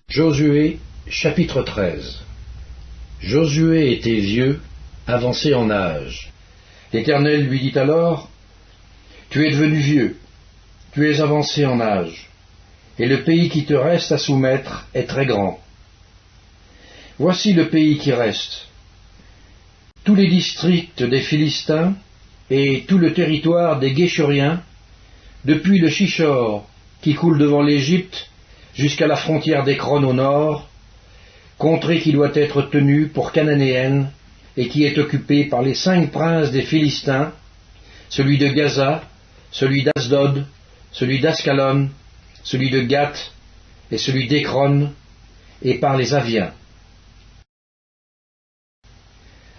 Josué, chapitre 13. Josué était vieux, avancé en âge. L'Éternel lui dit alors, « Tu es devenu vieux, tu es avancé en âge, et le pays qui te reste à soumettre est très grand. Voici le pays qui reste, tous les districts des Philistins et tout le territoire des Guéchuriens, depuis le Chichor qui coule devant l'Égypte jusqu'à la frontière d'Écron au nord, contrée qui doit être tenue pour cananéenne et qui est occupée par les 5 princes des Philistins, celui de Gaza, celui d'Asdod, celui d'Ascalon, celui de Gath et celui d'Écron, et par les Aviens.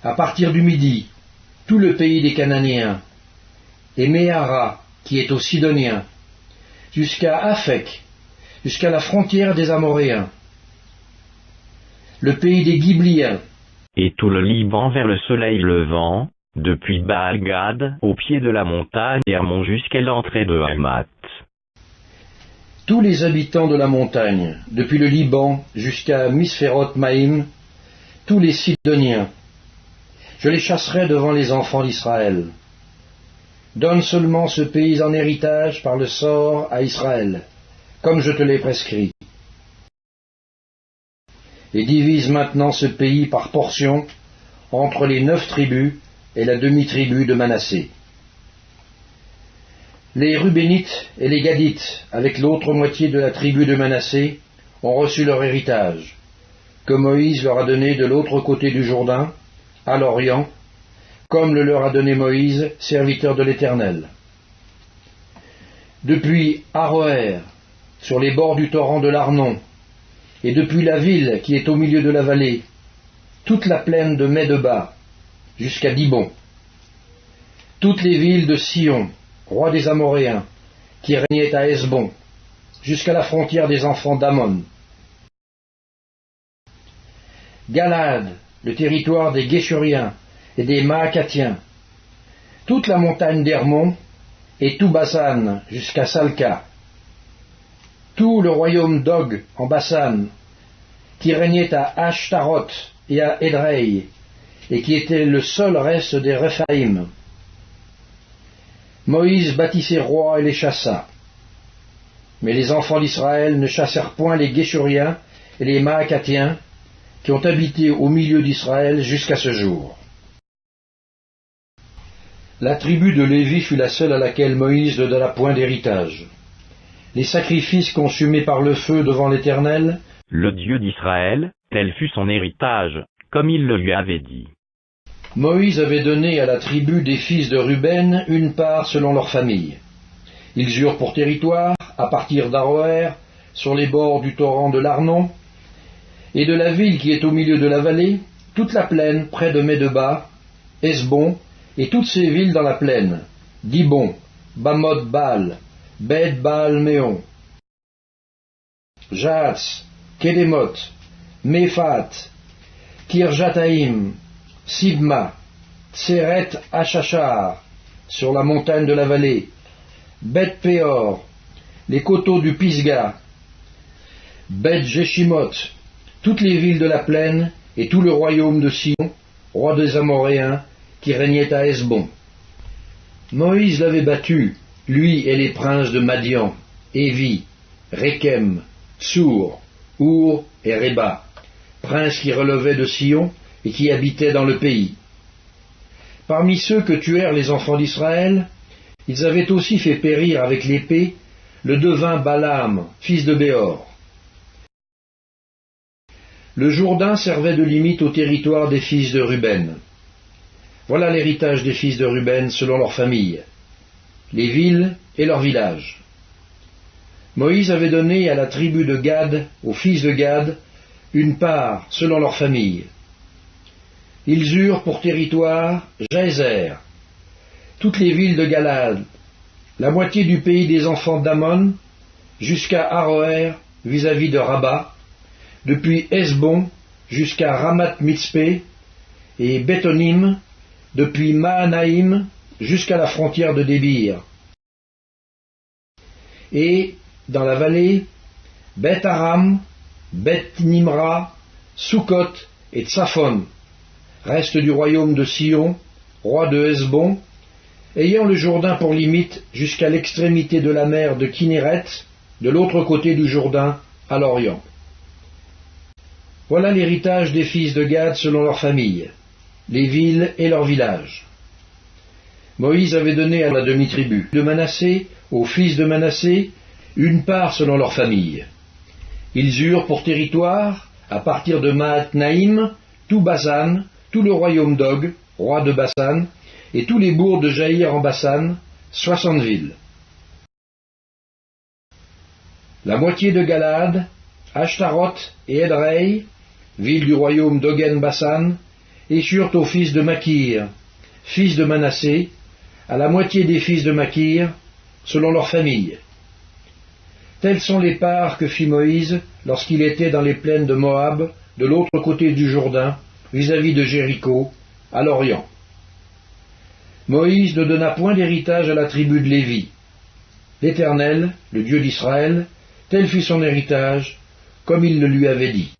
À partir du midi, tout le pays des Cananéens, et Méhara, qui est aux Sidoniens, jusqu'à Aphek, jusqu'à la frontière des Amoréens, le pays des Ghibliens, et tout le Liban vers le soleil levant, depuis Baal-Gad au pied de la montagne Hermon jusqu'à l'entrée de Hamath. Tous les habitants de la montagne, depuis le Liban jusqu'à Misphéroth-Maïm, tous les Sidoniens, je les chasserai devant les enfants d'Israël. Donne seulement ce pays en héritage par le sort à Israël, comme je te l'ai prescrit. Et divise maintenant ce pays par portions entre les 9 tribus et la demi-tribu de Manassé. Les Rubénites et les Gadites, avec l'autre moitié de la tribu de Manassé, ont reçu leur héritage, que Moïse leur a donné de l'autre côté du Jourdain, à l'Orient, comme le leur a donné Moïse, serviteur de l'Éternel. Depuis Aroër, sur les bords du torrent de l'Arnon, et depuis la ville qui est au milieu de la vallée, toute la plaine de Médeba, jusqu'à Dibon, toutes les villes de Sion, roi des Amoréens, qui régnait à Hesbon, jusqu'à la frontière des enfants d'Amon. Galad, le territoire des Guéchuriens et des Maacathiens, toute la montagne d'Hermon, et tout Basan jusqu'à Salca, tout le royaume d'Og en Basan, qui régnait à Ashtaroth et à Édrei, et qui était le seul reste des Réphaïm. Moïse bâtit ses rois et les chassa. Mais les enfants d'Israël ne chassèrent point les Guéchuriens et les Maacathiens, qui ont habité au milieu d'Israël jusqu'à ce jour. La tribu de Lévi fut la seule à laquelle Moïse ne donna point d'héritage. Les sacrifices consumés par le feu devant l'Éternel, le Dieu d'Israël, tel fut son héritage, comme il le lui avait dit. Moïse avait donné à la tribu des fils de Ruben une part selon leur famille. Ils eurent pour territoire, à partir d'Aroër, sur les bords du torrent de l'Arnon, et de la ville qui est au milieu de la vallée, toute la plaine près de Médeba, Hesbon, et toutes ces villes dans la plaine, Dibon, Bamoth-Baal, Beth-Baal-Méon, Jahats, Kédémoth, Méphat, Kirjataïm, Sibma, Tseret Hachachar, sur la montagne de la vallée, Beth-Péor, les coteaux du Pisga, Beth-Jéchimoth, toutes les villes de la plaine et tout le royaume de Sion, roi des Amoréens, qui régnait à Hesbon. Moïse l'avait battu, lui et les princes de Madian, Évi, Rékem, Tsour, Our et Réba, princes qui relevaient de Sion et qui habitaient dans le pays. Parmi ceux que tuèrent les enfants d'Israël, ils avaient aussi fait périr avec l'épée le devin Balaam, fils de Béor. Le Jourdain servait de limite au territoire des fils de Ruben. Voilà l'héritage des fils de Ruben selon leur famille, les villes et leurs villages. Moïse avait donné à la tribu de Gad, aux fils de Gad, une part selon leur famille. Ils eurent pour territoire Jaézer, toutes les villes de Galad, la moitié du pays des enfants d'Amon, jusqu'à Aroër vis-à-vis de Rabat, depuis Hesbon jusqu'à Ramath-Mitzpé, et Béthonim, depuis Mahanaïm jusqu'à la frontière de Débir. Et, dans la vallée, Beth-Aram, Beth Nimra, Sukkot et Tsaphon, reste du royaume de Sion, roi de Hesbon, ayant le Jourdain pour limite jusqu'à l'extrémité de la mer de Kinéret, de l'autre côté du Jourdain, à l'Orient. Voilà l'héritage des fils de Gad selon leurs familles, les villes et leurs villages. Moïse avait donné à la demi-tribu de Manassé, aux fils de Manassé, une part selon leur famille. Ils eurent pour territoire, à partir de Maat-Naïm, tout Basan, tout le royaume d'Og, roi de Basan, et tous les bourgs de Jaïr en Basan, 60 villes. La moitié de Galad, Ashtaroth et Edrei, villes du royaume d'Ogen Basan, échurent aux fils de Makir, fils de Manassé, à la moitié des fils de Makir, selon leur famille. Telles sont les parts que fit Moïse lorsqu'il était dans les plaines de Moab, de l'autre côté du Jourdain, vis-à-vis de Jéricho, à l'Orient. Moïse ne donna point d'héritage à la tribu de Lévi. L'Éternel, le Dieu d'Israël, tel fut son héritage, comme il le lui avait dit.